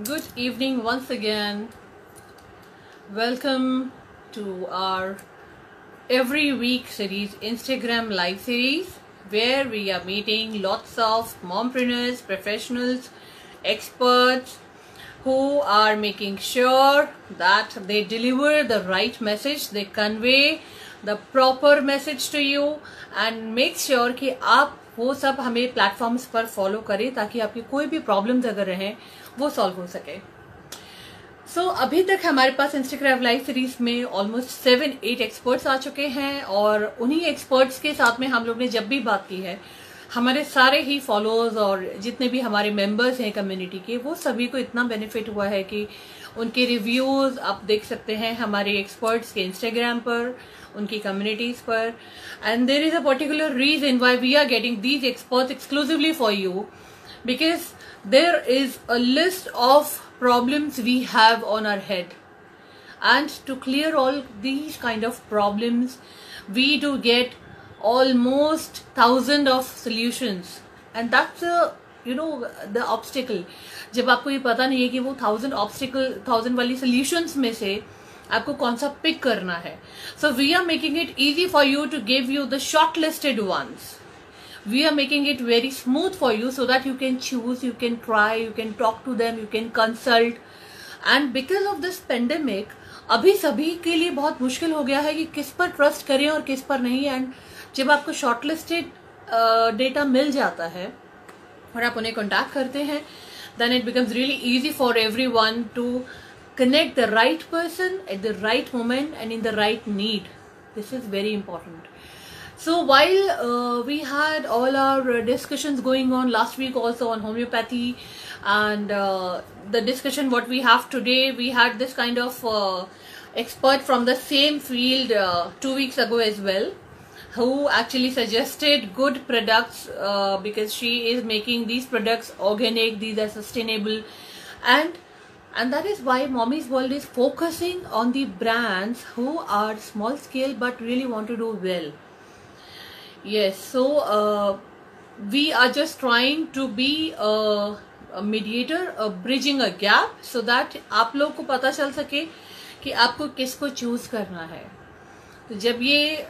Good evening once again. Welcome to our every week series, Instagram live series, where we are meeting lots of mompreneurs, professionals, experts who are making sure that they deliver the right message, they convey the proper message to you and make sure कि आप वो सब हमें platforms पर follow करें ताकि आपकी कोई भी प्रॉब्लम्स अगर रहें वो सॉल्व हो सके। सो अभी तक हमारे पास इंस्टाग्राम लाइव सीरीज में ऑलमोस्ट 7-8 एक्सपर्ट्स आ चुके हैं और उन्हीं एक्सपर्ट्स के साथ में हम लोग ने जब भी बात की है, हमारे सारे ही फॉलोअर्स और जितने भी हमारे मेंबर्स हैं कम्युनिटी के, वो सभी को इतना बेनिफिट हुआ है कि उनके रिव्यूज आप देख सकते हैं हमारे एक्सपर्ट्स के इंस्टाग्राम पर, उनकी कम्युनिटीज पर। And there is a particular reason why we are getting these experts exclusively for you, because there is a list of problems we have on our head, and to clear all these kind of problems we do get almost 1000 of solutions, and that's the obstacle। जब आपको ये पता नहीं है कि वो 1000 वाली solutions में से आपको कौन सा पिक करना है, so we are making it easy for you to give you the shortlisted ones। We are making it very smooth for you so that you can choose, you can try, you can talk to them, you can consult। And because of this pandemic, अभी सभी के लिए बहुत मुश्किल हो गया है कि किस पर ट्रस्ट करें और किस पर नहीं। एंड जब आपको शॉर्टलिस्टेड डेटा मिल जाता है और आप उन्हें कॉन्टैक्ट करते हैं, then it becomes really easy for everyone to connect the right person at the right moment and in the right need। This is very important। So while we had all our discussions going on last week also on homeopathy, and the discussion what we have today, we had this kind of expert from the same field 2 weeks ago as well, who actually suggested good products because she is making these products organic, these are sustainable, and that is why Mommy's World is focusing on the brands who are small scale but really want to do well। Yes, so we are just trying to be a mediator, bridging a gap, so that आप लोग को पता चल सके कि आपको किसको choose करना है। तो जब ये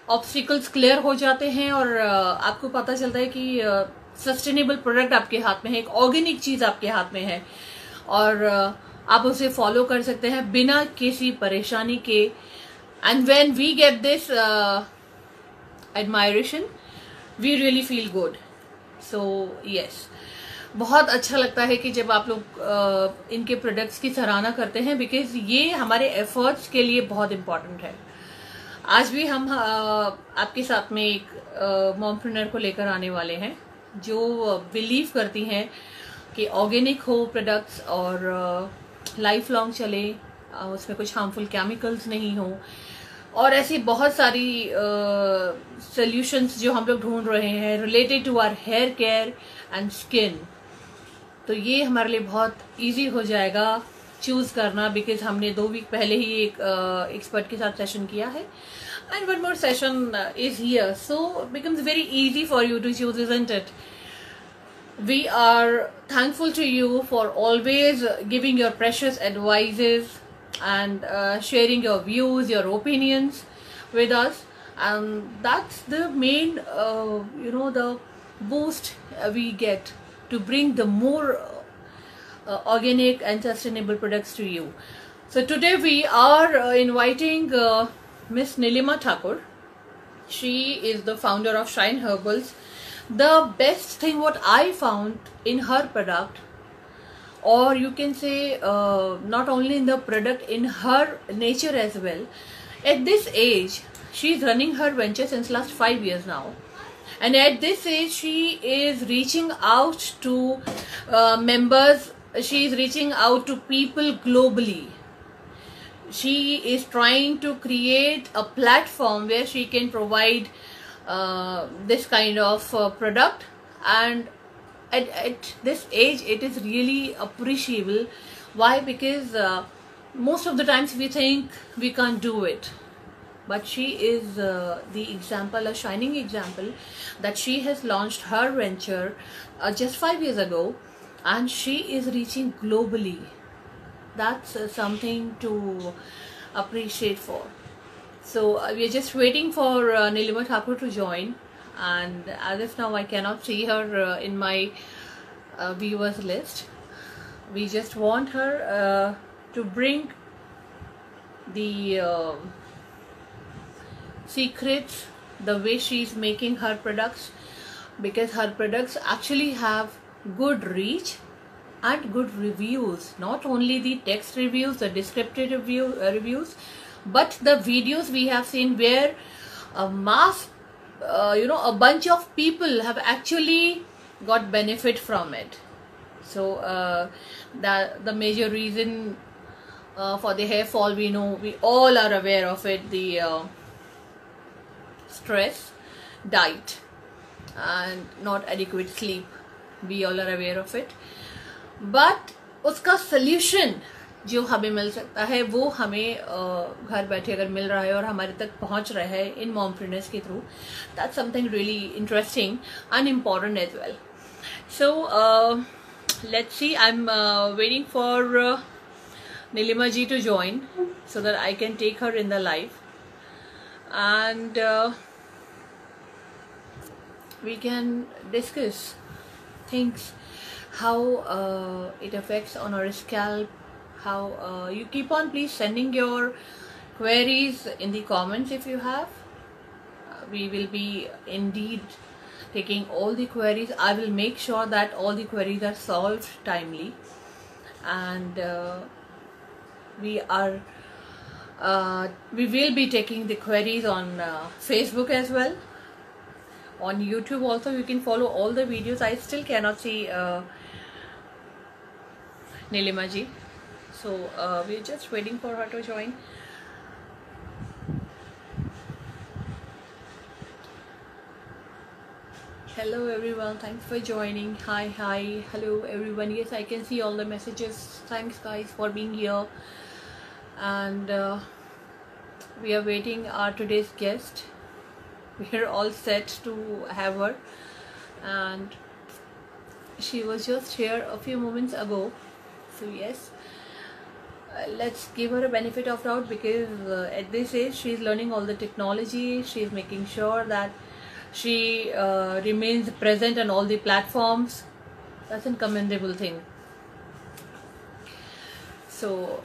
ऑब्स्टिकल्स क्लियर हो जाते हैं और आपको पता चलता है कि सस्टेनेबल प्रोडक्ट आपके हाथ में है, एक ऑर्गेनिक चीज आपके हाथ में है और आप उसे फॉलो कर सकते हैं बिना किसी परेशानी के। And when we get this admiration, we really feel good। so yes, बहुत अच्छा लगता है कि जब आप लोग इनके प्रोडक्ट्स की सराहना करते हैं, बिकॉज ये हमारे एफर्ट्स के लिए बहुत इम्पोर्टेंट है। आज भी हम आपके साथ में एक मॉमप्रेन्योर को लेकर आने वाले हैं जो बिलीव करती हैं कि ऑर्गेनिक हो प्रोडक्ट्स और लाइफ लॉन्ग चले, उसमें कुछ हार्मफुल केमिकल्स नहीं हो, और ऐसी बहुत सारी सॉल्यूशंस जो हम लोग ढूंढ रहे हैं related to our hair care and skin. तो ये हमारे लिए बहुत इजी हो जाएगा चूज करना, बिकॉज हमने 2 वीक पहले ही एक एक्सपर्ट के साथ सेशन किया है, and one more session is here, so becomes very easy for you to choose, isn't it? We are thankful to you for always giving your precious advices and sharing your views, your opinions with us, and that's the main the boost we get to bring the more organic and sustainable products to you. So today we are inviting Miss Nilima Thakur. She is the founder of Shine Herbals. The best thing what I found in her product, or you can say not only in the product, in her nature as well, at this age she is running her venture since last 5 years now, and at this age she is reaching out to members, she is reaching out to people globally. She is trying to create a platform where she can provide this kind of product, and at this age it is really appreciable. Why? Because most of the times we think we can't do it, but she is the example, a shining example, that she has launched her venture just 5 years ago, and she is reaching globally. That's something to appreciate for. So we are just waiting for Nilima Thakur to join, and as of now I cannot see her in my viewers list. We just want her to bring the secrets, the way she's making her products, because her products actually have good reach and good reviews. Not only the text reviews, the descriptive reviews, but the videos we have seen where a mass, a bunch of people have actually got benefit from it. So the major reason for the hair fall, we know, we all are aware of it, the stress, diet, and not adequate sleep. We all are aware of it. But उसका solution जो हमें मिल सकता है वो हमें घर बैठे अगर मिल रहा है और हमारे तक पहुंच रहा है इन मॉमप्रेन्योर्स के through, that's something really interesting and important as well. So let's see, I'm waiting for Nilima ji to join so that I can take her in the live, and we can discuss things, how it affects on our scalp, how you keep on please sending your queries in the comments if you have. We will be indeed taking all the queries. I will make sure that all the queries are solved timely, and we will be taking the queries on Facebook as well. On YouTube also you can follow all the videos. I still cannot see Nilima ji, so we're just waiting for her to join. Hello everyone, thanks for joining. Hi, hello everyone. Yes, I can see all the messages. Thanks guys for being here, and we are waiting our today's guest. We're all set to have her, and she was just here a few moments ago. So yes, let's give her a benefit of doubt, because at this age she's learning all the technology. She's making sure that she remains present on all the platforms. That's a commendable thing. So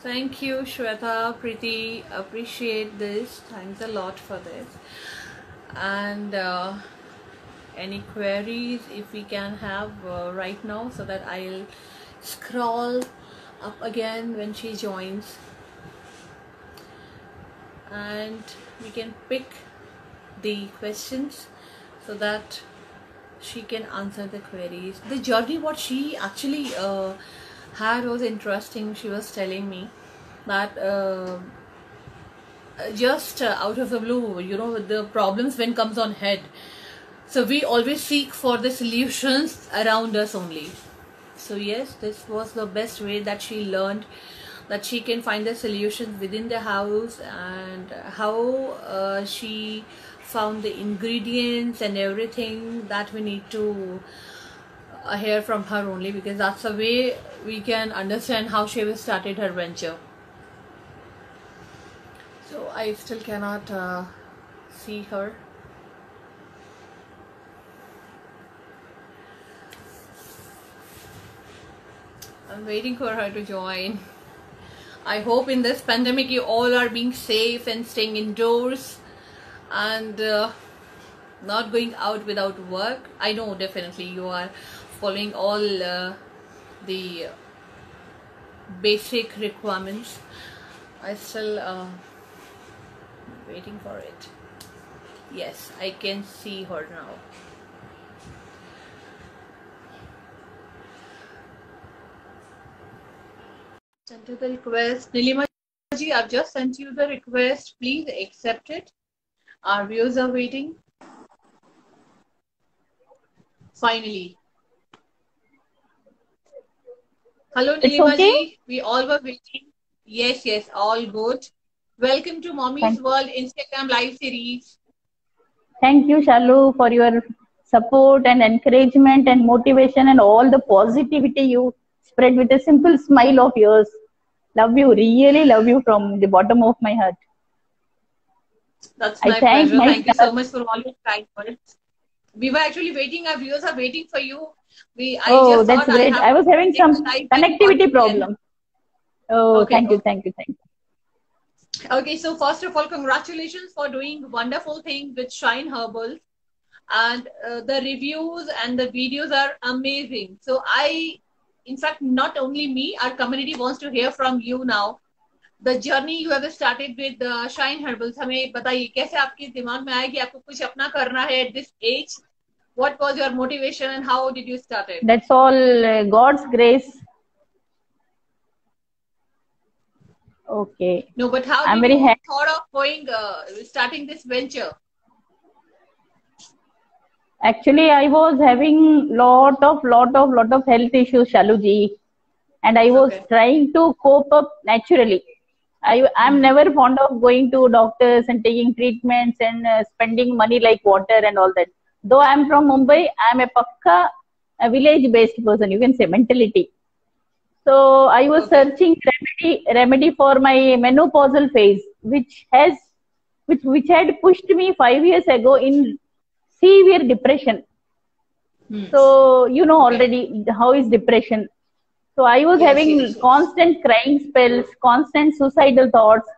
thank you Shweta, Preeti, appreciate this. Thanks a lot for this. And any queries if we can have right now, so that I'll scroll up again when she joins, and we can pick the questions so that she can answer the queries. The journey what she actually had was interesting. She was telling me that just out of the blue, the problems when comes on head, so we always seek for the solutions around us only. So yes, this was the best way that she learned that she can find the solutions within the house, and how she found the ingredients and everything that we need to hear from her only, because that's the way we can understand how she started her venture. So I still cannot see her. I'm waiting for her to join. I hope in this pandemic you all are being safe and staying indoors and not going out without work. I know definitely you are following all the basic requirements. I still waiting for it. Yes, I can see her now. Sent you the request. Nilima ji, I've just sent you the request. Please accept it. Our viewers are waiting. Finally. Hello Nilima ji. We all were waiting. Yes, yes, all good. Welcome to Mommy's Thank, World Instagram live series. thank you, Shalu, for your support and encouragement and motivation and all the positivity you spread with a simple smile of yours. Love you, really love you from the bottom of my heart. That's I my thank pleasure. my Thank you staff. so much for all your kind words. We were actually waiting. Our viewers are waiting for you. I Oh, just that's thought I great. have I to was having take some the live and call connectivity you again. problem. Oh, Okay, thank you, okay. thank you, thank you. Okay, so first of all, congratulations for doing wonderful thing with Shine Herbal. And the reviews and the videos are amazing. So in fact, not only me, our community wants to hear from you now. The journey you have started with Shine Herbals, हमें बताइए कैसे आपके दिमाग में आया कि आपको कुछ अपना करना है at this age. What was your motivation and how did you start it? That's all God's grace. Okay. No, but how I'm did very you happy. thought of going starting this venture? Actually, I was having lot of health issues, Shaluji, and I was Okay. trying to cope up naturally. I'm Hmm. never fond of going to doctors and taking treatments and spending money like water and all that. Though I'm from Mumbai, I'm a pakka a village-based person. You can say mentality. So I was Okay. searching remedy for my menopausal phase, which had pushed me 5 years ago in severe depression. Hmm. So you know Okay. already how is depression. So I was Yes, yes, having yes. constant crying spells, constant suicidal thoughts,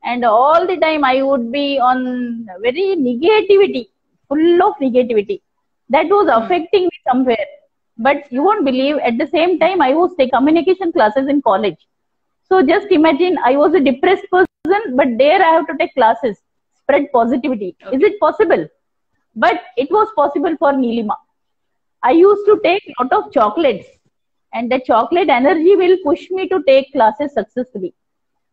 and all the time I would be on very negativity, full of negativity. That was Hmm. affecting me somewhere. But you won't believe, at the same time, I was taking communication classes in college. So just imagine I was a depressed person, but there I have to take classes, spread positivity. Is Okay. it possible? But it was possible for Nilima. I used to take a lot of chocolates, and the chocolate energy will push me to take classes successfully.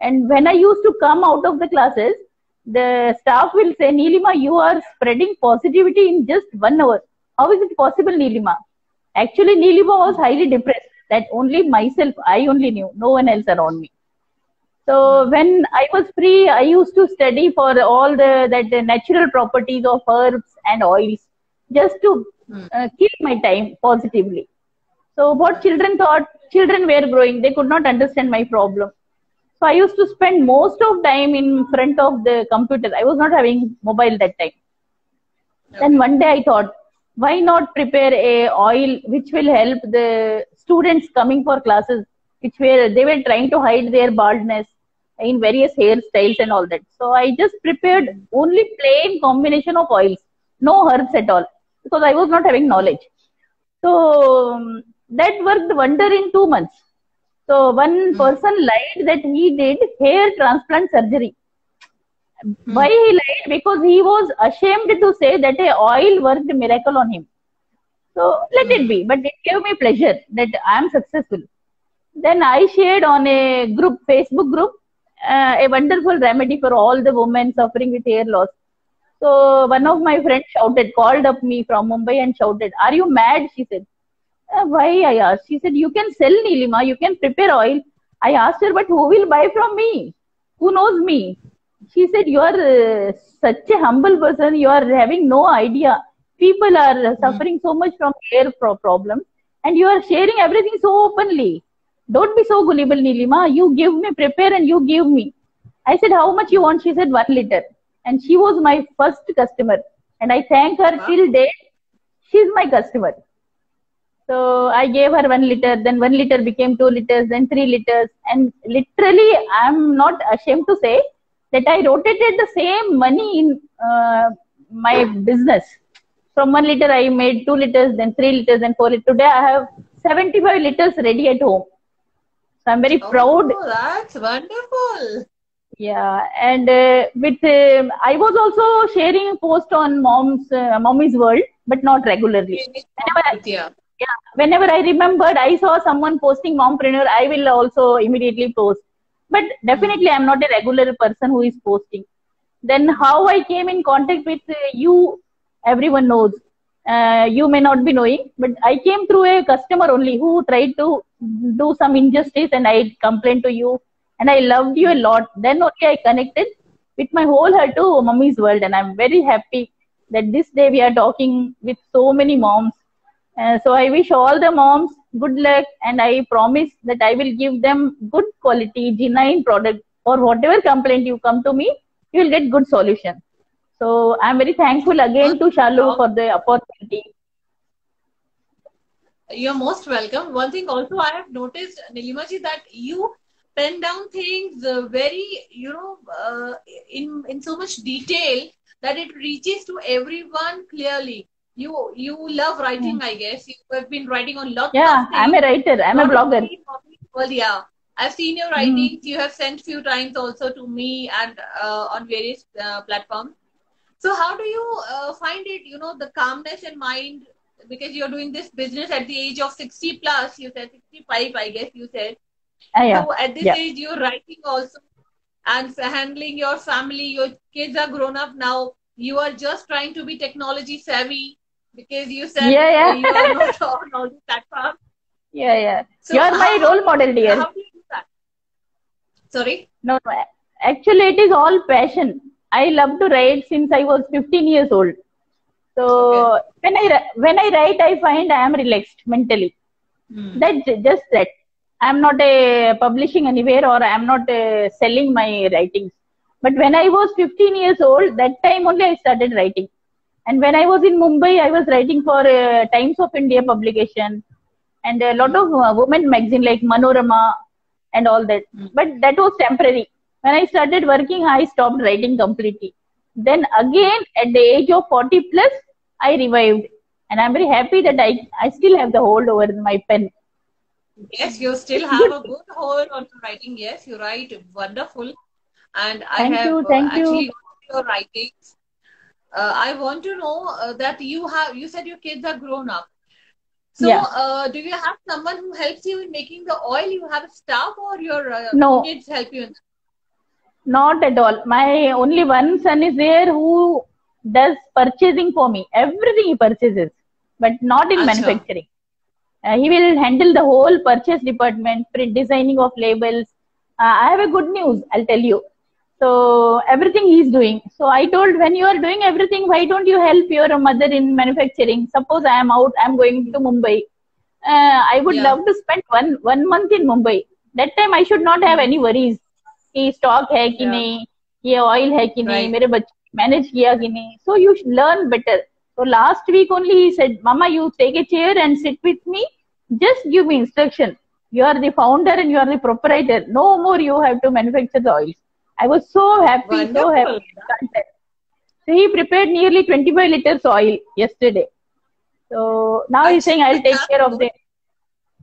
And when I used to come out of the classes, the staff will say, Nilima, you are spreading positivity in just 1 hour. How is it possible, Nilima? Actually, Nilima was highly depressed. That only myself, I only knew, no one else around me. Hmm. So when I was free, I used to study for all the natural properties of herbs and oils, just to Hmm. kill my time positively. So what Okay. children thought, children were growing, they could not understand my problem. So I used to spend most of time in front of the computer. I was not having mobile that time. Then Okay. one day I thought, why not prepare a oil which will help the students coming for classes, which were they were trying to hide their baldness in various hairstyles and all that. So I just prepared Hmm. only plain combination of oils, no herbs at all, because I was not having knowledge. So that worked wonder in 2 months. So one Hmm. person lied that he did hair transplant surgery. Hmm. Why he lied? Because he was ashamed to say that a oil worked miracle on him. So let it Hmm. be. But it gave me pleasure that I am successful. Then I shared on a group, Facebook group, a wonderful remedy for all the women suffering with hair loss. So one Hmm. of my friends shouted, called up me from Mumbai and shouted, "Are you mad?" She said. Why? I asked. She said, "You can sell Nilima, you can prepare oil." I asked her, "But who will buy from me? Who knows me?" She said, "You are such a humble person. You are having no idea. People are Hmm. suffering so much from hair problems, and you are sharing everything so openly. Don't be so gullible, Nilima. You give me, prepare, and you give me." I said, "How much you Hmm. want?" She said, "1 liter." And she was my first customer. And I thank her Wow. till date. She's my customer. So I gave her 1 liter, then 1 liter became 2 liters, then 3 liters. And literally, I'm not ashamed to say that I rotated the same money in my business. From 1 liter, I made 2 liters, then 3 liters, then 4 liters. Today, I have 75 liters ready at home. So I'm very proud. Oh, that's wonderful. Yeah, and with I was also sharing a post on mommy's world, but not regularly. Yes, Whenever I, yeah. yeah, whenever I remembered, I saw someone posting mompreneur, I will also immediately post. But Hmm. definitely, I'm not a regular person who is posting. Then how I came in contact with you, everyone knows. You may not be knowing, but I came through a customer only who tried to do some injustice, and I complained to you. and I loved you a lot. Then only I connected with my whole heart to Mummy's World, and I'm very happy that this day we are talking with so many moms. So I wish all the moms good luck, and I promise that I will give them good quality, genuine product, or whatever complaint you come to me, you will get good solution. So I'm very thankful again to Shalu for the opportunity. You're most welcome. One thing also I have noticed, Nilimaji, that you pen down things very, in so much detail that it reaches to everyone clearly. You love writing, I guess. You have been writing on lots of things. I'm a writer. I'm a blogger. Well, yeah. I've seen your writings. You have sent few times also to me and on various platforms. So how do you find it, the calmness in mind, because you're doing this business at the age of 60 plus, you said 65, I guess you said. Yeah. So at this age, you're writing also and handling your family. Your kids are grown up now. You are just trying to be technology savvy because you said you are not on all the platforms. Yeah. So you are my role model, dear. How do you do that? Sorry? No, actually it is all passion. I love to write since I was 15 years old. So when I write, I find I am relaxed mentally. That's just that. I am not publishing anywhere, or I am not selling my writings. But when I was 15 years old, that time only I started writing. And when I was in Mumbai, I was writing for Times of India publication and a lot of women magazine like Manorama and all that. But that was temporary. When I started working, I stopped writing completely. Then again, at the age of 40 plus, I revived. And I'm very happy that I still have the hold over my pen. Yes, you still have a good hold on writing. Yes, you write wonderful. And I have actually got your writings. I want to know that you said your kids are grown up. So, do you have someone who helps you in making the oil? You have a staff, or your kids help you in that? Not at all. My only one son is there who does purchasing for me. Everything he purchases, but not in manufacturing. He will handle the whole purchase department, print designing of labels. I have a good news, I'll tell you. So everything he's doing. So I told, when you are doing everything, why don't you help your mother in manufacturing? Suppose I am out, I'm going to Mumbai. I would love to spend one month in Mumbai. That time I should not have any worries. कि stock है कि नहीं, ये oil है कि नहीं, मेरे बच्चे manage किया कि नहीं. So you should learn better. So last week only he said, Mama, you take a chair and sit with me. Just give me instruction. You are the founder and you are the proprietor. No more you have to manufacture the oils. I was so happy, so happy. So he prepared nearly 25 liters oil yesterday. So now he's saying, I'll take care of the...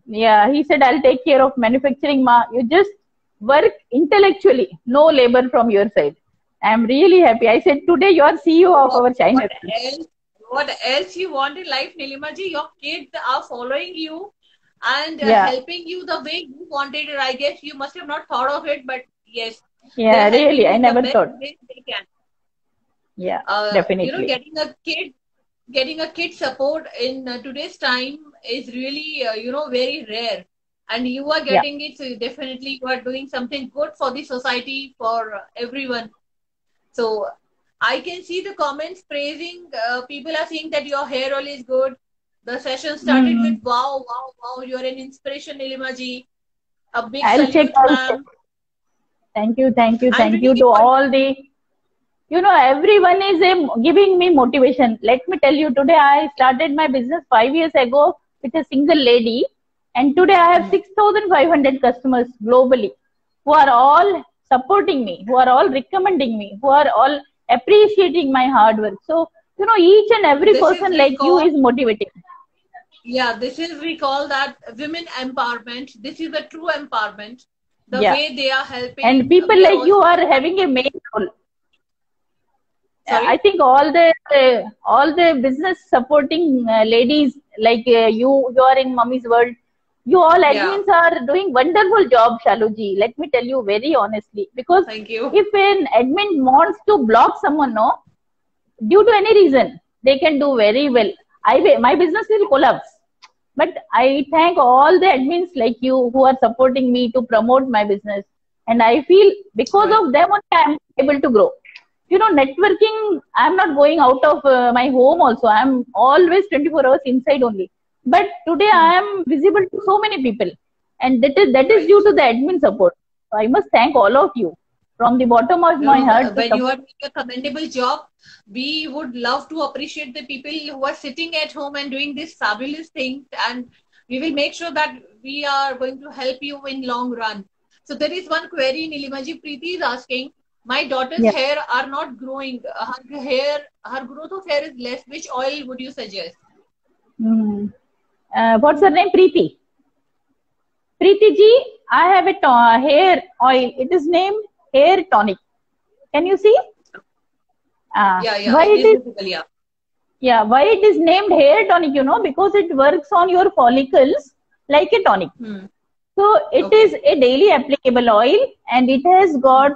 Yeah, he said, I'll take care of manufacturing, Ma. You just work intellectually, no labor from your side. I'm really happy. I said, today you are CEO of our China. What else you want in life, Nilimaji? Your kids are following you and helping you the way you wanted it. I guess you must have not thought of it, but yes. Yeah, really, I never thought. They can. Yeah, definitely. Getting a kid support in today's time is really, very rare. And you are getting it, so definitely you are doing something good for the society, for everyone. So I can see the comments praising. People are saying that your hair oil is good. The session started with wow, you're an inspiration, Nilimaji. A big salute, ma'am. Thank you to all the, everyone is giving me motivation. Let me tell you, today I started my business 5 years ago with a single lady. And today I have 6,500 customers globally who are all supporting me, who are all recommending me, who are all appreciating my hard work. So, each and every person like you is motivating. Yeah, we call that women empowerment. This is a true empowerment. The way they are helping. And people like you are having a main role. I think all the business supporting ladies like you are in Mummy's World. You all admins are doing wonderful job, Shaluji. Let me tell you very honestly. Because if an admin wants to block someone, due to any reason, they can do very well. My business will collapse. But I thank all the admins like you who are supporting me to promote my business. And I feel because of them only I'm able to grow. You know, networking, I'm not going out of my home also. I'm always 24 hours inside only. But today I am visible to so many people. And that is due to the admin support. So I must thank all of you from the bottom of my heart. When you are doing a commendable job, we would love to appreciate the people who are sitting at home and doing this fabulous thing. And we will make sure that we are going to help you in long run. So there is one query Nilimaji. Preeti is asking, my daughter's hair are not growing. Her growth of hair is less. Which oil would you suggest? What's her name? Preeti. Preeti ji, I have a hair oil. It is named Hair Tonic. Can you see? Why it is named Hair Tonic? You know, because it works on your follicles like a tonic. So it is a daily applicable oil, and it has got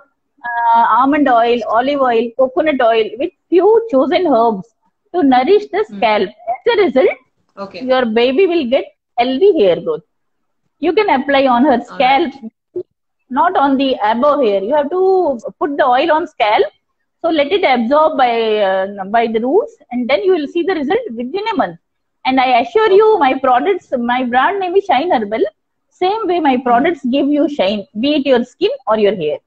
almond oil, olive oil, coconut oil with few chosen herbs to nourish the scalp. As a result, your baby will get healthy hair growth. You can apply on her scalp, not on the above hair. You have to put the oil on scalp. So let it absorb by the roots, and then you will see the result within a month. And I assure you, my products, my brand name is Shine Herbal. Same way my products give you shine, be it your skin or your hair.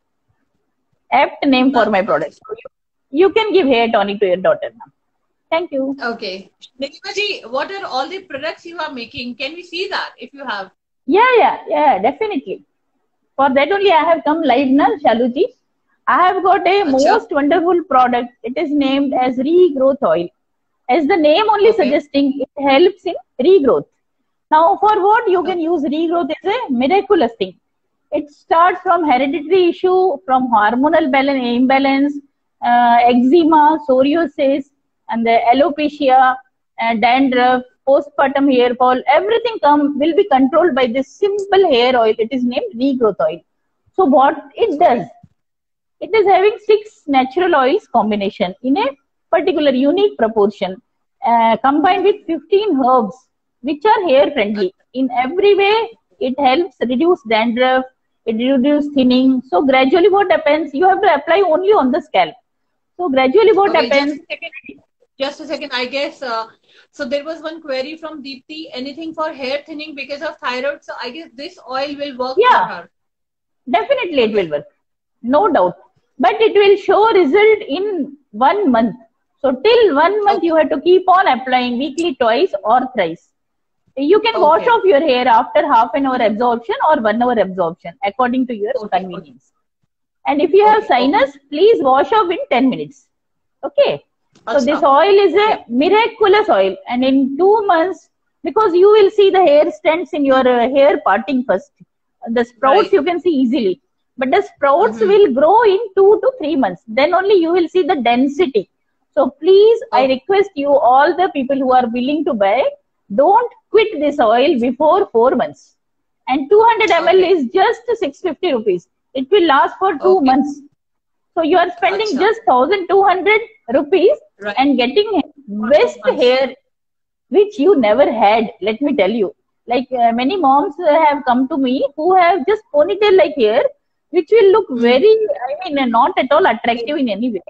Apt name for my products. So you can give hair tonic to your daughter now. Thank you. Okay. Nilimaji, what are all the products you are making? Can we see that if you have? Yeah, definitely. For that only I have come live now, Shaluji. I have got a most wonderful product. It is named as Regrowth Oil. As the name only suggesting, it helps in regrowth. Now, for what you can use regrowth is a miraculous thing. It starts from hereditary issue, from hormonal imbalance, eczema, psoriasis, and the alopecia, dandruff, postpartum hair fall. Everything will be controlled by this simple hair oil. It is named Regrowth Oil. So what it does? It is having 6 natural oils combination in a particular unique proportion, combined with 15 herbs, which are hair friendly. In every way, it helps reduce dandruff, it reduces thinning. So gradually what happens, you have to apply only on the scalp. So gradually what happens... Just a second, I guess. So there was one query from Deepthi, anything for hair thinning because of thyroid. So I guess this oil will work for her. Definitely it will work. No doubt. But it will show result in 1 month. So till 1 month you have to keep on applying weekly twice or thrice. You can wash off your hair after half an hour absorption or 1 hour absorption according to your convenience. And if you have sinus, please wash off in 10 minutes. Okay. So this oil is a miraculous oil, and in 2 months, because you will see the hair stands in your hair parting first. The sprouts you can see easily, but the sprouts will grow in 2 to 3 months. Then only you will see the density. So please, I request you, all the people who are willing to buy, don't quit this oil before 4 months. And 200 ml is just 650 rupees. It will last for 2 months. So you are spending just 1,200 rupees and getting best hair, which you never had. Let me tell you, like many moms have come to me who have just ponytail like hair, which will look very, not at all attractive in any way.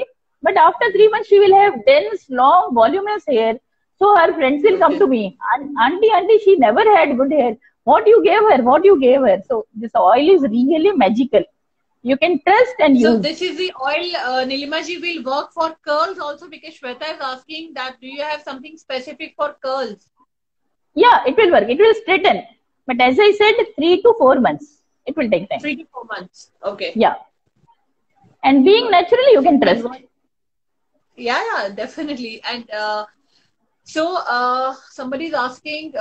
But after 3 months, she will have dense, long, voluminous hair. So her friends will come to me, auntie, she never had good hair. What you gave her? So this oil is really magical. You can trust and use. So this is the oil, Nilimaji, will work for curls also, because Shweta is asking that do you have something specific for curls? Yeah, it will work. It will straighten. But as I said, 3 to 4 months. It will take time. 3 to 4 months. Okay. Yeah. And being natural, you can trust. Yeah, definitely. And so somebody is asking,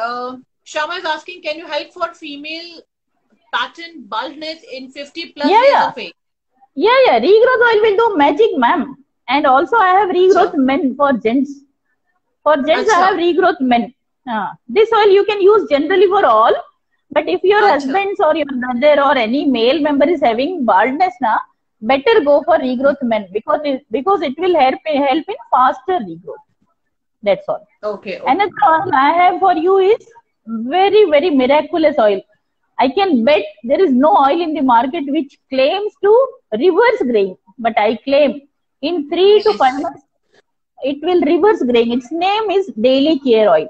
Shama is asking, can you help for female pattern baldness in 50 plus years of age? Yeah. Regrowth oil will do magic, ma'am. And also I have regrowth men for gents. For gents, I have regrowth men. This oil you can use generally for all. But if your husband's or your brother or any male member is having baldness, better go for regrowth men, because it will help in faster regrowth. That's all. Okay. Another oil I have for you is very, very miraculous oil. I can bet there is no oil in the market which claims to reverse graying. But I claim in 3 to 5 Yes. months, it will reverse graying. Its name is Daily Care Oil.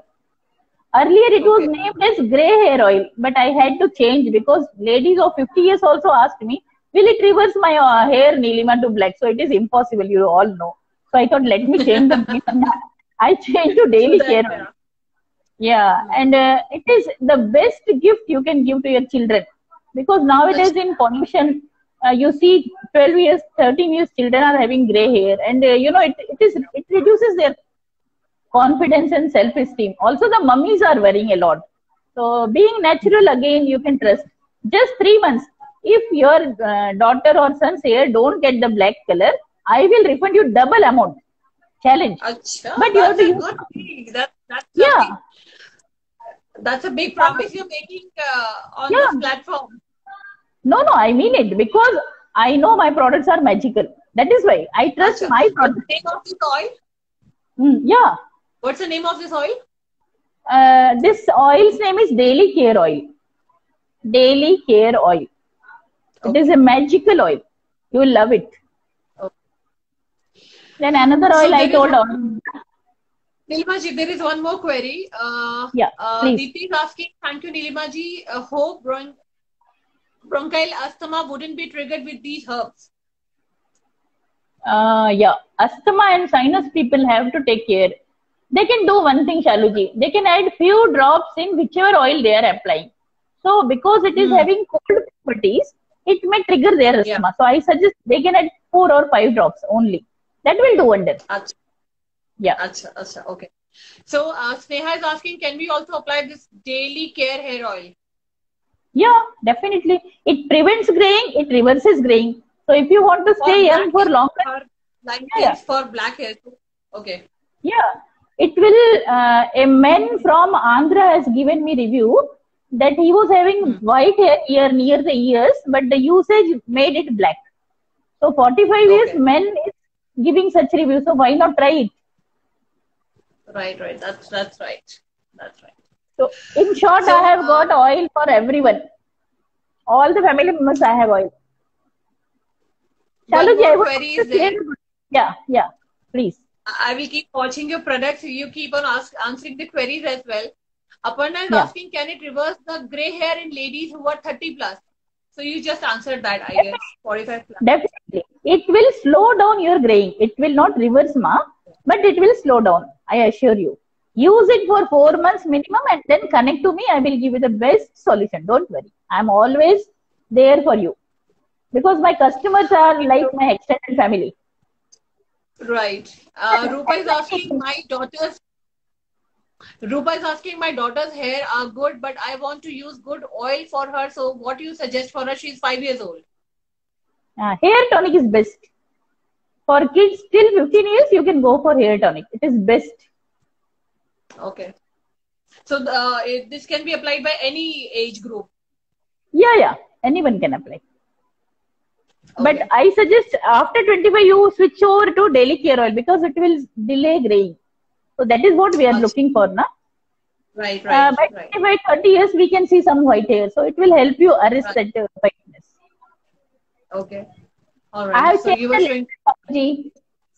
Earlier it was Okay. named as grey hair oil, but I had to change because ladies of 50 years also asked me, will it reverse my hair, Nilima, to black? So it is impossible, you all know. So I thought, let me change the name. I changed to So Daily that, Care Oil. Yeah, and it is the best gift you can give to your children because nowadays in pollution, you see 12 years, 13 years children are having gray hair, and it reduces their confidence and self-esteem. Also, the mummies are worrying a lot. So, being natural again, you can trust. Just 3 months. If your daughter or son's hair don't get the black color, I will refund you double amount. Challenge. Acha, But you have that's to a use. good thing. Yeah, That's a big promise you're making on yeah. this platform. No, no, I mean it because I know my products are magical. That is why I trust Acha, my what's the products. name of this oil? Yeah. What's the name of this oil? This oil's name is Daily Care Oil. Daily Care Oil. It is Okay. a magical oil. You will love it. Okay. Then another So oil I there is told one, on. Nilimaji, there is one more query. Yeah, please. Deepti is asking, thank you, Nilimaji. Hope bronchial asthma wouldn't be triggered with these herbs. Yeah, asthma and sinus people have to take care. They can do one thing, Shaluji. They can add few drops in whichever oil they are applying. So because it is having cold properties, it may trigger their asthma. Yeah. So I suggest they can add 4 or 5 drops only. That will do wonders. Acha, Yeah. acha, okay. So Sneha is asking, can we also apply this Daily Care hair oil? Yeah, definitely. It prevents graying, it reverses graying. So if you want to stay young for longer, For black hair. Okay. yeah, it will. A man from Andhra has given me review that he was having white hair here near the ears, but the usage made it black. So 45 years men is giving such review. So why not try it? Right. That's right. That's right. So in short, So, I have got oil for everyone. All the family members, I have oil. One Shaluji, I more would query like is to there. share- Yeah, please. I will keep watching your products. You keep on answering the queries as well. Aparna is Yeah. asking, can it reverse the gray hair in ladies who are 30 plus? So you just answered that, I guess. 45 plus. Definitely. It will slow down your graying. It will not reverse, but it will slow down. I assure you. Use it for 4 months minimum and then connect to me. I will give you the best solution. Don't worry. I'm always there for you. Because my customers are like my extended family. Right. Rupa is asking, my daughter's hair are good, but I want to use good oil for her. So what do you suggest for her? She's 5 years old. Hair tonic is best. For kids till 15 years, you can go for hair tonic. It is best. Okay. So this can be applied by any age group. Yeah. Anyone can apply. Okay. But I suggest after 25 you switch over to Daily Care Oil because it will delay graying. So that is what we are looking for now. Right. By 25, 30 years we can see some white hair. So it will help you arrest that whiteness. Okay. All I right. have So changed you the were showing. label.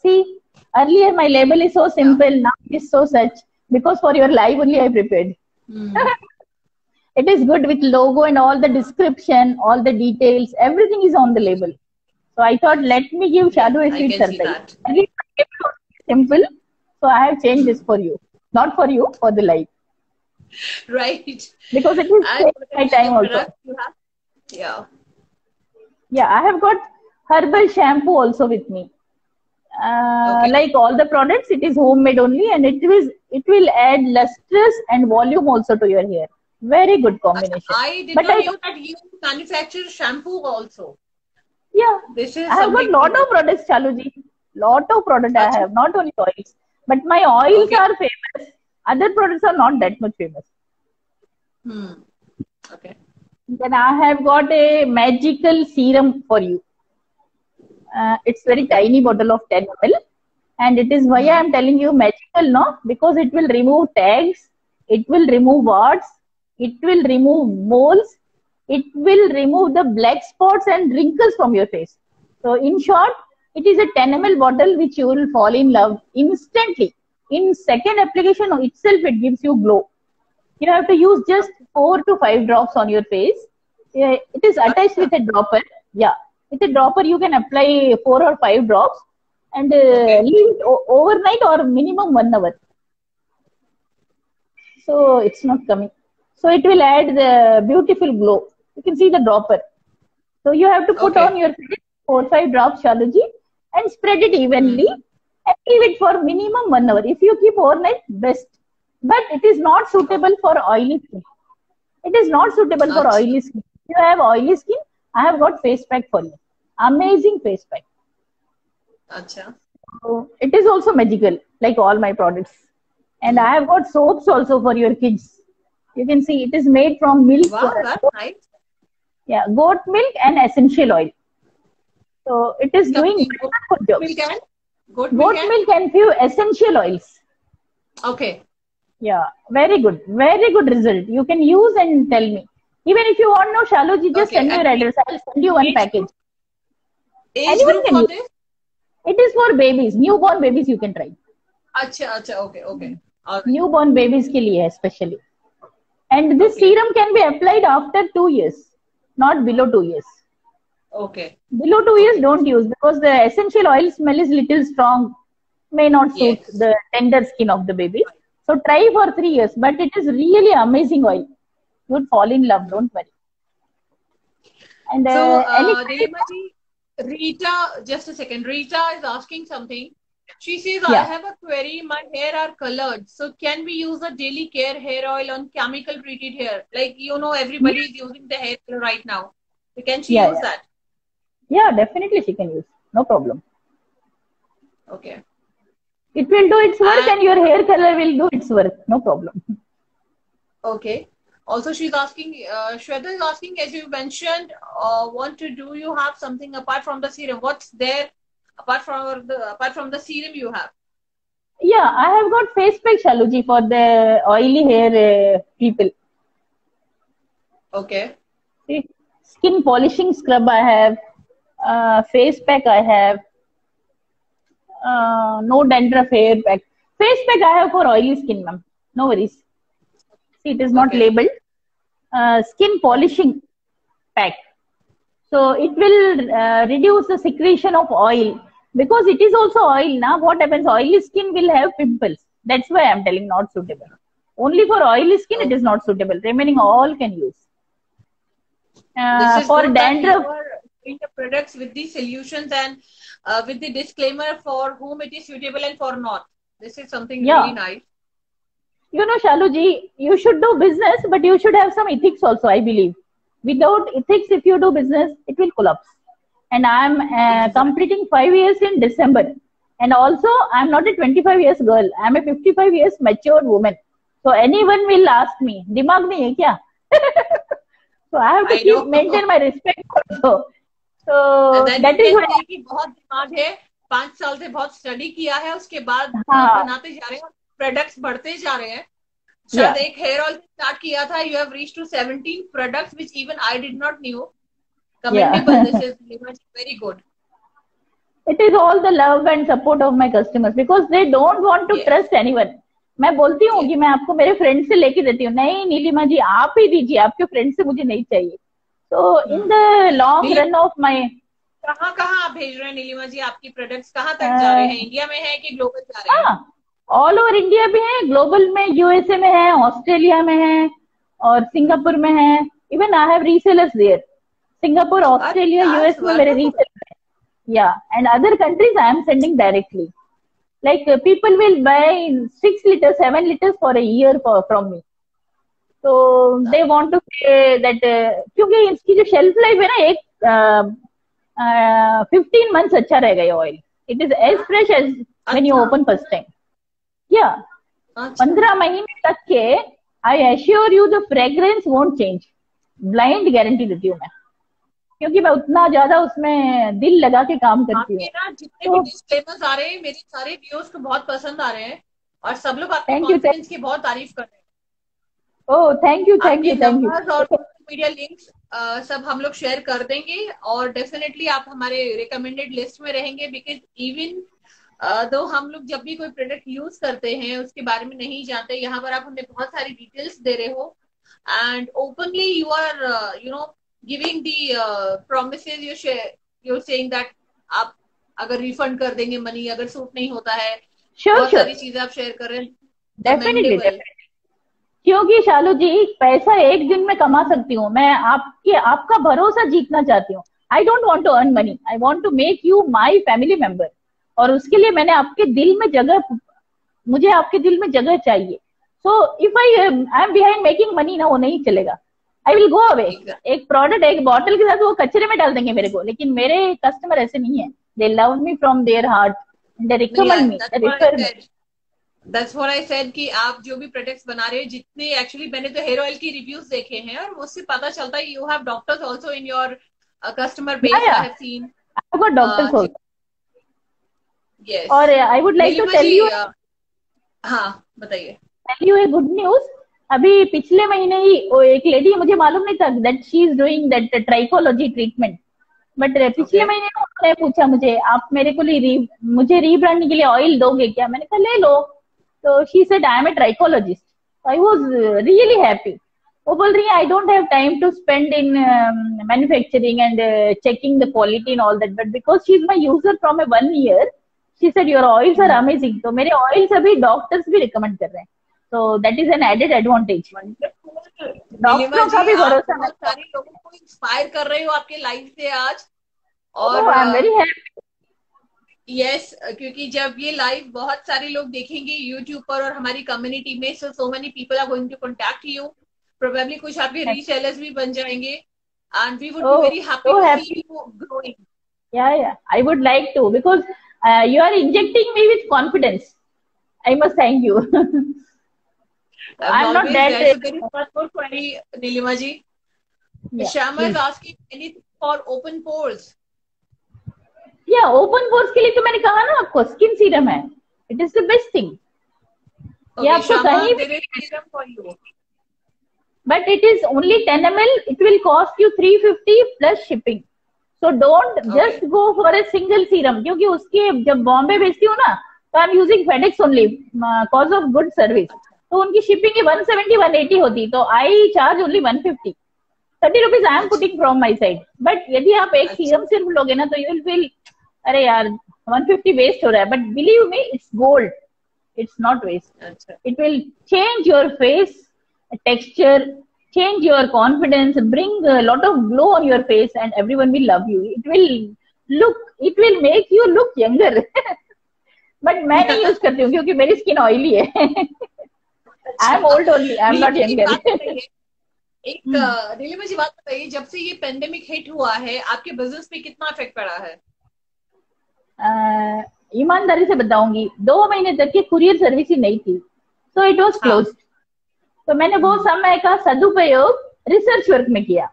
See, earlier my label is so simple. Now it is so such. Because for your live only I prepared. It is good with logo and all the description, all the details. Everything is on the label. So I thought, let me give Shalu a I sweet can see surprise. that. At least simple. So I have changed this for you. Not for you, for the live. Right. Because it is And my time also. product you have? Yeah. Yeah, I have got herbal shampoo also with me. Like all the products, it is homemade only, and it will add lustrous and volume also to your hair. Very good combination. I did not know that you manufacture shampoo also. Yeah, This is I have got lot of products, Chaluji. Lot of products I have, not only oils. But my oils are famous. Other products are not that much famous. Okay. Then I have got a magical serum for you. It's very tiny bottle of 10 ml. And it is why I am telling you magical, no? Because it will remove tags, it will remove warts, it will remove moles, it will remove the black spots and wrinkles from your face. So in short, it is a 10 ml bottle which you will fall in love instantly. In second application itself, it gives you glow. You have to use just 4 to 5 drops on your face. It is attached with a dropper. Yeah, with a dropper you can apply 4 or 5 drops and leave it overnight or minimum 1 hour. So it's not coming. So it will add the beautiful glow. You can see the dropper. So you have to put on your face 4 or 5 drops Shaluji and spread it evenly and leave it for minimum 1 hour. If you keep overnight, best. But it is not suitable for oily skin. It is not suitable for oily skin. If you have oily skin, I have got face pack for you. Amazing face pack. Acha. So it is also magical, like all my products. And I have got soaps also for your kids. You can see it is made from milk. Wow, that's nice. Yeah, goat milk and essential oil. So it is doing good job. Goat milk and few essential oils. Okay. Yeah, very good. Very good result. You can use and tell me. Even if you want no Shaluji, just send me your address. I will send you one package. Age group for this? It is for babies. Newborn babies you can try. Acha, okay. Right. Newborn babies ke liye especially. And this serum can be applied after 2 years, not below 2 years. Okay. Below 2 years don't use because the essential oil smell is little strong, may not suit the tender skin of the baby. So try for 3 years, but it is really amazing oil. You would fall in love, don't worry. And Rita, just a second. Rita is asking something. She says, I have a query. My hair are colored. So can we use a daily care hair oil on chemical treated hair? Like, everybody is using the hair color right now. So can she use that? Yeah, definitely she can use. No problem. Okay. It will do its work and your hair color will do its work. No problem. Okay. Also, she's asking, Shweta is asking, as you mentioned, do you have something apart from the serum? What's there apart from the serum you have? Yeah, I have got face pack Shaluji for the oily hair people. Okay. See, skin polishing scrub I have, face pack I have, no dandruff hair pack. Face pack I have for oily skin, ma'am. No worries. See, it is not labeled. Skin polishing pack. So it will reduce the secretion of oil because it is also oil. Now what happens? Oily skin will have pimples. That's why I'm telling not suitable. Only for oily skin it is not suitable. Remaining all can use. For dandruff. The products with the solutions and with the disclaimer for whom it is suitable and for not. This is something really nice. You know, Shaluji, you should do business, but you should have some ethics also, I believe. Without ethics, if you do business, it will collapse. And I'm completing 5 years in December. And also, I'm not a 25 years girl. I'm a 55 years matured woman. So anyone will ask me, dimag nahi hai kya? So I have to maintain my respect also. So that is why बहुत दिमाग है 5 साल से बहुत study किया है उसके बाद बनाते जा रहे हैं प्रोडक्ट्स बढ़ते जा रहे हैं शायद एक हेयर ऑयल स्टार्ट किया था you have reached to 17 products which even I did not knew commendable this is very good. It is all the love and support of my customers because they don't want to trust anyone. मैं बोलती हूँ कि मैं आपको मेरे friend से लेके देती हूँ नहीं नीलिमा जी आप ही दीजिए आपके फ्रेंड से मुझे नहीं चाहिए. So in the long run of my कहाँ आप भेज रहे हैं नीलिमा जी आपकी प्रोडक्ट्स कहाँ तक जा रहे हैं इंडिया में है कि ग्लोबल जा रहे हैं? ऑल ओवर इंडिया भी है ग्लोबल में यूएसए में है ऑस्ट्रेलिया में है और सिंगापुर में है even I have resellers there Singapore Australia US में मेरे रीसेलर है या and other countries I am sending directly like people will buy 6 liters 7 liters for a year from me तो they want to say that क्योंकि इसकी जो shelf life है ना एक 15 months अच्छा रहेगा ये oil it is as fresh as when you open first time या 15 महीने तक के I assure you the fragrance won't change blind guarantee देती हूँ मैं क्योंकि मैं उतना ज्यादा उसमें दिल लगा के काम करती हूँ. जितने भी डिस्क्लेमर्स आ रहे हैं मेरे सारे व्यूअर्स को बहुत पसंद आ रहे हैं और सब लोग आपके कॉन्फिडेंस की बहुत तारीफ कर रहे हैं. Oh, thank you. Media links सब हम लोग शेयर कर देंगे, और डेफिनेटली आप हमारे रिकमेंडेड लिस्ट में रहेंगे, बिकॉज इवन दो हम लोग जब भी कोई प्रोडक्ट यूज करते हैं उसके बारे में नहीं जानते, यहाँ पर आप हमें बहुत सारी डिटेल्स दे रहे हो, and openly you are giving the promises, you saying that आप अगर रिफंड कर देंगे मनी अगर सूट नहीं होता है। बहुत सारी चीजें आप शेयर कर रहे हैं। डेफिनेटली, क्योंकि शालू जी पैसा एक दिन में कमा सकती हूँ मैं, आपका भरोसा जीतना चाहती हूँ। I don't want to earn money, I want to make you my family member, और उसके लिए मैंने आपके दिल में जगह, मुझे आपके दिल में जगह चाहिए। So if I am behind making money ना, वो नहीं चलेगा, आई विल गो अवे। एक प्रोडक्ट एक बॉटल के साथ वो कचरे में डाल देंगे मेरे को, लेकिन मेरे कस्टमर ऐसे नहीं है, दे love me from their heart, they recommend me, they refer me. That's what I said कि आप जो भी प्रोडक्ट्स बना रहे हो, जितने एक्चुअली मैंने तो हेयर ऑयल की रिव्यूज देखे हैं और उससे पता चलता है you have doctors also in your customer base. I have seen I got doctors also. Yes, और I would like to tell you, हाँ बताइए, tell you a good news. अभी पिछले महीने ही एक लेडी, मुझे मालूम नहीं था that she is doing that trichology treatment, but पिछले महीने उन्होंने पूछा मुझे, आप मेरे को मुझे रीब्रांडिंग के लिए ऑयल दोगे क्या? मैंने कहा ले लो। तो she said I am a trichologist. I was really happy. वो बोल रही है I don't have time to spend in manufacturing and checking the quality and all that, but because she is my user from a 1 year, she said your oils are amazing. तो मेरे oils अभी doctors भी recommend कर रहे हैं, तो that is an added advantage. डॉक्टरों का भी भरोसा, बहुत सारे लोगों को इंस्पायर कर रहे हो आपके लाइफ से आज, और आई एम वेरी हैप्पी। यस, क्योंकि जब ये लाइव बहुत सारे लोग देखेंगे यूट्यूब पर और हमारी कम्युनिटी में, so many people are going to contact you, probably कुछ आपके रीसेलर्स भी बन जाएंगे, and we would be very happy to see you growing. Yeah, I would like to, because you are injecting me with confidence. I must thank you. I'm not that. There is one more query, Nilima ji. Shama is asking anything for open pores. Yeah, open pores के लिए तो मैंने कहा ना आपको, skin serum है, it is the best thing. ये आपको कहीं भी, but it is only 10 ml, it will cost you 350 plus shipping. So don't just go for a single serum, क्योंकि उसके जब बॉम्बे भेजती हूँ ना, तो I am using FedEx only cause of good service, तो उनकी शिपिंग 170-180 होती, तो आई charge only 150, 30 rupees I am putting from my side. But यदि आप एक सीरम सिर्फ लोगे ना, तो यू विल फील अरे यार 150 वेस्ट हो रहा है, but believe me it's gold, it's not waste. It will change your face texture, change your confidence, bring a lot of glow on your face, and everyone will love you. It will make you look younger. But मैं नहीं use करती हूँ क्योंकि मेरी skin oily है। I am old only, I am not younger. एक नीलिमा जी बात बताइए, जब से ये पेंडेमिक हिट हुआ है आपके बिजनेस पे कितना इफेक्ट पड़ा है? ईमानदारी से बताऊंगी, 2 महीने तक की कुरियर सर्विस ही नहीं थी, so it was closed. तो मैंने वो समय का सदुपयोग रिसर्च वर्क में किया।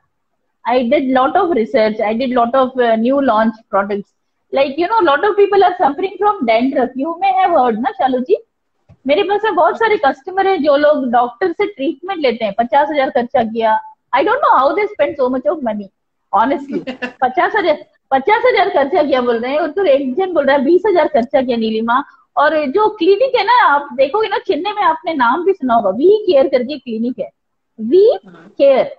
I did lot of research, I did lot of new launch products, like you know lot of people are suffering from dandruff, you may have heard ना शालू जी। मेरे पास में बहुत सारे कस्टमर है जो लोग डॉक्टर से ट्रीटमेंट लेते हैं, 50,000 खर्चा किया। I don't know how they spend so much of money honestly. 50,000 खर्चा किया बोल रहे हैं, और तो एक जन बोल रहा है 20,000 खर्चा किया नीलिमा। और जो क्लिनिक है ना, आप देखोगे ना चेन्नई में, आपने नाम भी सुना होगा, वी केयर करके क्लिनिक है, वी केयर।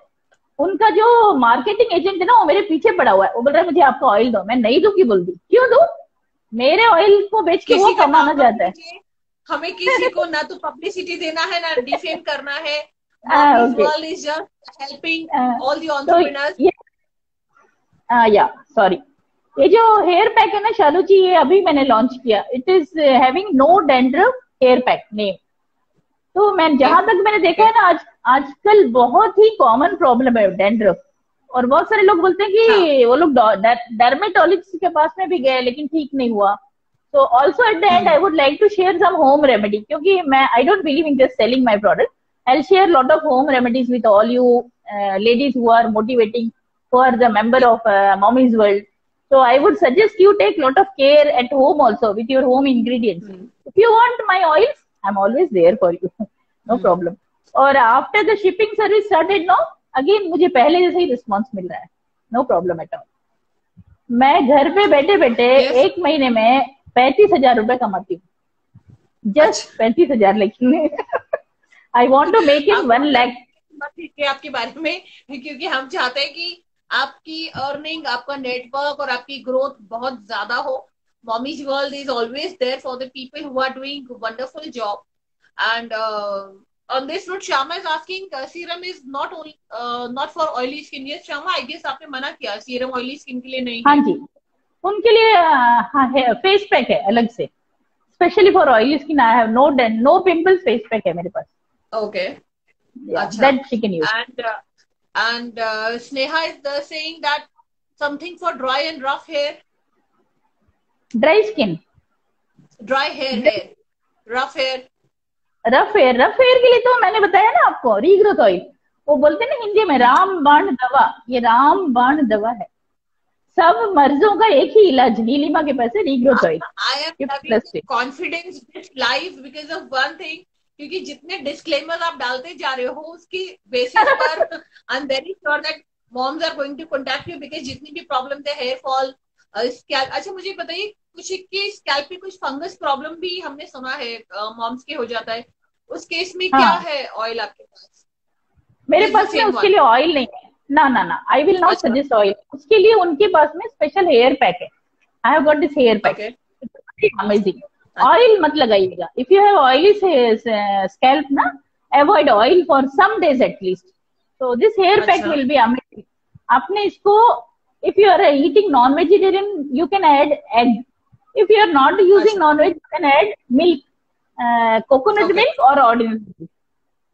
उनका जो मार्केटिंग एजेंट है ना, वो मेरे पीछे पड़ा हुआ है, वो बोल रहा है मुझे आपका ऑयल दो। मैं नहीं दूंगी, बोल दी क्यों दू, मेरे ऑयल को बेच के वो कमाना चाहता है। हमें किसी को ना तो पब्लिसिटी देना है ना डिफेम करना है, is just helping all the entrepreneurs. या सॉरी, ये जो हेयर पैक है ना शालू जी, ये अभी मैंने लॉन्च किया, it is having no dandruff hair pack name. तो मैं जहां तक मैंने देखा है ना, आजकल बहुत ही कॉमन प्रॉब्लम है डैंड्रफ, और बहुत सारे लोग बोलते हैं कि वो लोग डर्मेटोलॉजिस्ट के पास में भी गए लेकिन ठीक नहीं हुआ। तो also at the end I would like to share some home remedy, क्योंकि मैं I don't believe in just selling my product, I will share lot of home remedies with all you ladies who are motivating, who are the member of Mommy's World. So I would suggest you take lot of care at home also with your home ingredients. If you want my oils, I'm always there for you. No problem. Or after the shipping service started now, again मुझे पहले जैसे ही response मिल रहा है, no problem at all. मैं घर पे बैठे बैठे Yes. एक महीने में 35,000 रुपए कमाती हूँ, जस्ट 35,000। लेकिन I want to make it 1 lakh. आपके बारे में, क्योंकि हम चाहते हैं कि आपकी अर्निंग, आपका नेटवर्क और आपकी ग्रोथ बहुत ज्यादा हो। Mommy's World is always there for the people who are doing wonderful job. And on this note, Shama is asking, serum is not only not for oily skin. Yes, Shama, I guess आपने मना किया, serum oily skin के लिए नहीं हाँ है। जी, उनके लिए हाँ है, फेस पैक है अलग से, specially for oily skin. I have no pimples, face pack है मेरे पास। Okay. Yeah, that she can use. And Sneha is saying that something for dry and rough hair. Dry skin, Dry hair, rough hair. Rough hair के लिए तो मैंने बताया ना आपको, रीग्रोथ ऑयल। वो बोलते हैं ना हिंदी में रामबाण दवा, ये रामबाण दवा है। सब मर्जों का एक ही इलाज नीलिमा के पास है, regrowth oil. I am having confidence this live because of one thing, क्योंकि जितने डिस्क्लेमर आप डालते जा रहे हो उसकी बेसिस पर I am very sure that moms are going to contact you, because जितनी भी प्रॉब्लम है, हेयर फॉल, स्कैल्प। अच्छा मुझे बताइए, कुछ के स्कैल्प पे कुछ फंगस प्रॉब्लम भी हमने सुना है मॉम्स के हो जाता है, उस केस में क्या है ऑयल आपके पास? मेरे पास में उसके लिए ऑयल नहीं है ना, I will not suggest oil उसके लिए। उनके पास में स्पेशल हेयर पैक है। I have got this hair pack, amazing. Oil मत लगाइएगा। If you have oily scalp ना, avoid oil for some days at least. तो this hair pack will be amazing. आपने इसको, if you are eating non vegetarian you can add egg, if you are not using non veg you can add milk, coconut milk और ordinary milk,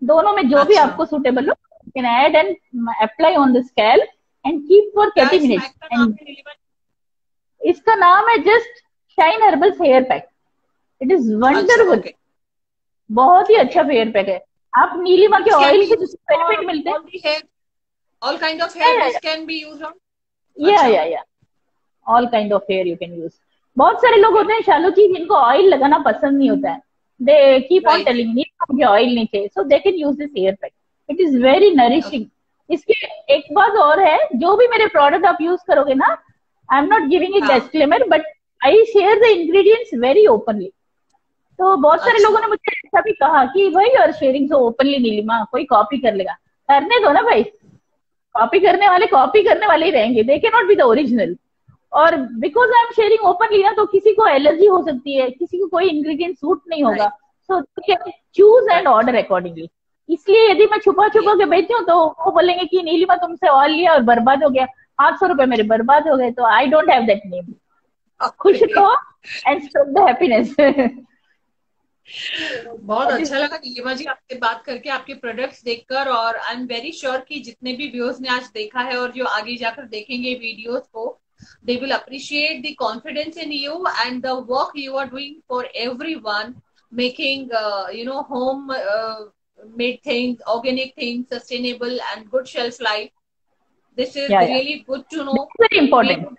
दोनों में जो भी आपको suitable हो you can add and apply on the scalp and keep for 30 minutes. And इसका नाम है Just Shine Herbals hair pack. It is wonderful, बहुत ही अच्छा हेयर पैक है। आप नीलिमा के ऑयल से जो बेनिफिट मिलते हैं, all kind of hair can be used on, या all kind of hair you can use. बहुत सारे लोग होते हैं शालू जी जिनको ऑयल लगाना पसंद नहीं होता है, they keep on telling me मुझे ऑयल नहीं चाहिए, so they can use this hair pack. It is very nourishing. इसके एक बात और है, जो भी मेरे प्रोडक्ट आप यूज करोगे ना, आई am not giving it disclaimer but I share the ingredients very openly. तो बहुत सारे लोगों ने मुझे ऐसा भी कहा कि भाई you are sharing so openly Neelima, कोई कॉपी कर लेगा। करने दो ना भाई, कॉपी करने वाले ही रहेंगे, they can not be the original. और because I am sharing openly ना, तो किसी को एलर्जी हो सकती है, किसी को कोई इंग्रेडिएंट सूट नहीं होगा, so choose and order accordingly. इसलिए यदि मैं छुपा के बेचती हूँ तो वो बोलेंगे कि नीलिमा तुमसे ऑयल लिया और बर्बाद हो गया, 800 रुपए मेरे बर्बाद हो गए। तो आई डोंट हैव दैट नेम। खुश रहो एंड स्प्रेड द हैप्पीनेस। बहुत अच्छा लगा नीलिमा जी आपसे बात करके, आपके प्रोडक्ट्स देखकर, और आई एम वेरी श्योर कि जितने भी व्यूअर्स ने आज देखा है और जो आगे जाकर देखेंगे वीडियोस को, they will appreciate the confidence in you and the work you are doing for everyone, making home made things, organic things, sustainable and good shelf life. This is really good to know. Very important.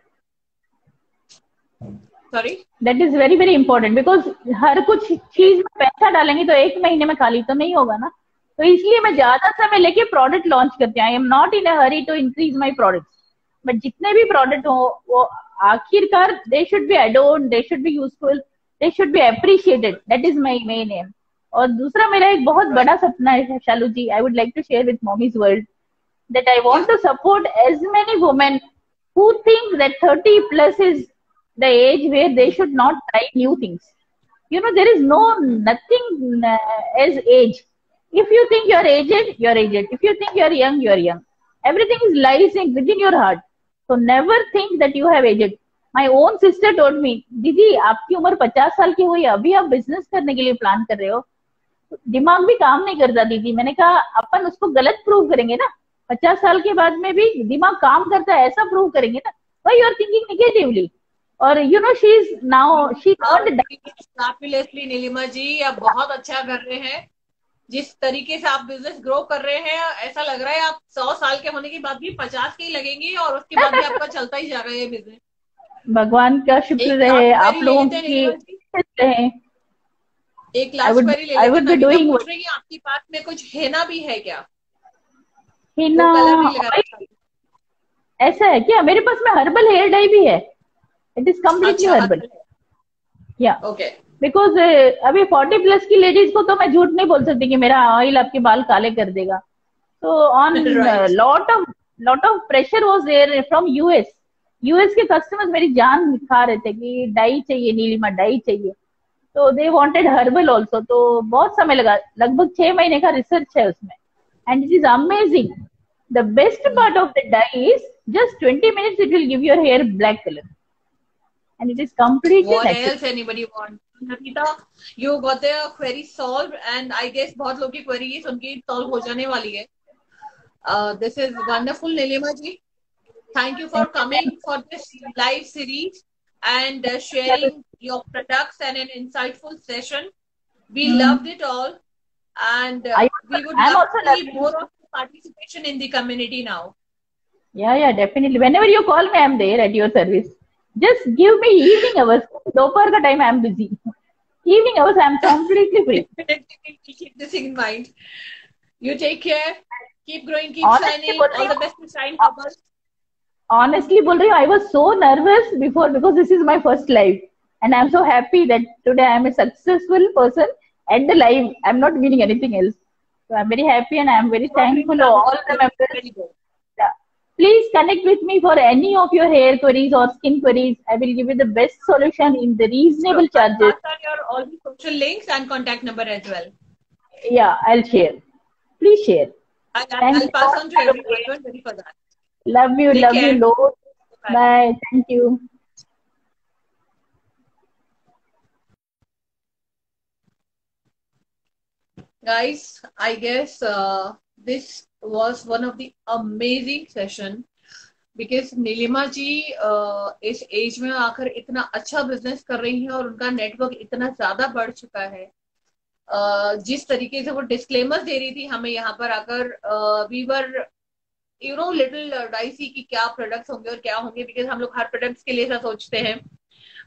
Sorry, that is very very important because हर कुछ चीज में पैसा डालेंगे तो एक महीने में खाली तो नहीं होगा ना। तो इसलिए मैं ज्यादा समय लेके प्रोडक्ट लॉन्च करती हूँ। I am not in a hurry to increase my products, but जितने भी प्रोडक्ट हो वो आखिरकार they should be adorned, they should be useful, they should be appreciated. That is my main aim. और दूसरा मेरा एक बहुत बड़ा सपना है Shalu ji, I would like to share with mommies world, that I want to support as many women who think that 30 plus is the age where they should not try new things. You know, there is nothing as age. If you think you're aged, you're aged. If you think you're young, you're young. Everything is lies within your heart. So never think that you have aged. My own sister told me, दीदी आपकी उम्र 50 साल की हुई, अभी आप business करने के लिए प्लान कर रहे हो, दिमाग भी काम नहीं करता दीदी। मैंने कहा अपन उसको गलत प्रूव करेंगे ना, 50 साल के बाद में भी दिमाग काम करता है ऐसा प्रूव करेंगे ना। Why you are thinking negatively? और you know she is now she fabulously Nilima जी, आप बहुत अच्छा कर रहे हैं। जिस तरीके से आप बिजनेस ग्रो कर रहे हैं, ऐसा लग रहा है आप 100 साल के होने के बाद भी 50 के ही लगेंगे और उसके बाद भी आपका चलता ही जा रहा है बिजनेस। भगवान का शुक्र रहे, आप लोगों की रहे। एक लास्ट क्वेरी ले लेते हैं। आपकी पास में कुछ हेना भी है क्या? हिना वो कलर नहीं लगाना oil, चाहती? ऐसा है क्या? मेरे पास में हर्बल हेयर डाई भी है. इट इज कम्प्लीटली अच्छा, हर्बल. हर्बल है। या ओके। बिकॉज अभी 40+ की लेडीज को तो मैं झूठ नहीं बोल सकती कि मेरा ऑयल आपके बाल काले कर देगा. तो on right. Lot of pressure was there from US. US के कस्टमर्स मेरी जान खा रहे थे कि डाई चाहिए, नीलिमा डाई चाहिए. तो दे वांटेड हर्बल आल्सो. तो बहुत समय लगा, लगभग 6 महीने का रिसर्च है उसमें. And it is amazing. The best part of the dye is just 20 minutes it will give your hair black color, and it is completely What natural. else anybody want? Narita, you got their query solved, and I guess बहुत लोग की queries उनकी solve हो जाने वाली है. This is wonderful, Nilima ji. Thank you for coming for this live series and sharing your products and an insightful session. We loved it all, and we would I'm love also to see loving. more of your participation in the community now. Yeah, definitely. Whenever you call me, I'm there at your service. Just give me evening hours. दोपहर का time I'm busy. Evening hours I'm completely free. Definitely, we'll keep this in mind. You take care. Keep growing, keep Honestly shining. बोल रही All the best to Shine हूँ, Bubbles. honestly बोल रही हूँ, I was so nervous before because this is my first live, and I'm so happy that today I'm a successful person at the live. I'm not meaning anything else. So I'm very happy and I'm very You are doing thankful to all the phenomenal. members. Very good. Yeah. Please connect with me for any of your hair queries or skin queries. I will give you the best solution in the Sure. reasonable I'll charges. pass on your all the social links and contact number as well. Yeah, I'll share. Please share. Thank I'll you so pass on to much. everyone. Don't worry for that. Take Love you, care. Lord. Bye. Bye. Thank you. Guys, I guess this was one of the amazing session because Nilima जी इस as में आकर इतना अच्छा business कर रही हैं और उनका नेटवर्क इतना ज्यादा बढ़ चुका है. जिस तरीके से वो डिस्क्लेमर दे रही थी हमें यहाँ पर आकर, वी वर लिटिल डाइसी कि क्या प्रोडक्ट्स होंगे और क्या होंगे, बिकॉज हम लोग हर प्रोडक्ट्स के लिए ऐसा सोचते हैं.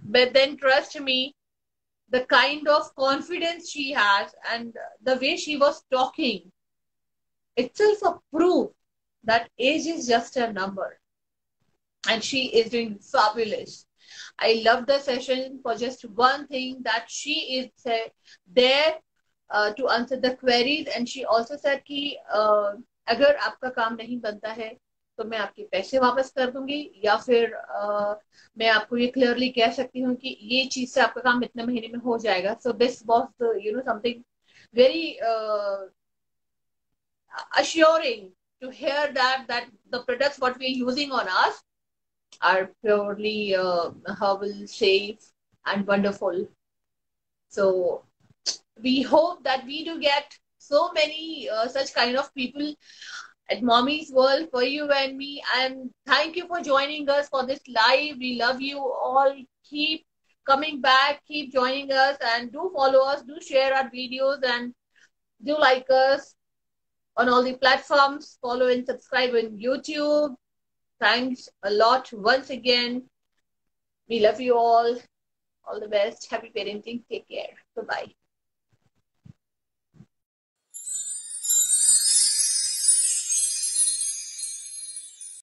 But then trust me, the kind of confidence she has and the way she was talking itself a proof that age is just a number, and she is doing fabulous. I love the session for just one thing, that she is there to answer the queries, and she also said कि अगर आपका काम नहीं बनता है तो मैं आपके पैसे वापस कर दूंगी, या फिर मैं आपको ये क्लियरली कह सकती हूँ कि ये चीज से आपका काम इतने महीने में हो जाएगा. So this was something very assuring to hear that the products what we are using on us are purely herbal, safe, and wonderful. So we hope that we do get so many such kind of people at Mommy's World for you and me. And thank you for joining us for this live. We love you all. Keep coming back, keep joining us, and do follow us, do share our videos, and do like us on all the platforms. Follow and subscribe on YouTube. Thanks a lot once again. We love you all. All the best. Happy parenting. Take care. Bye-bye.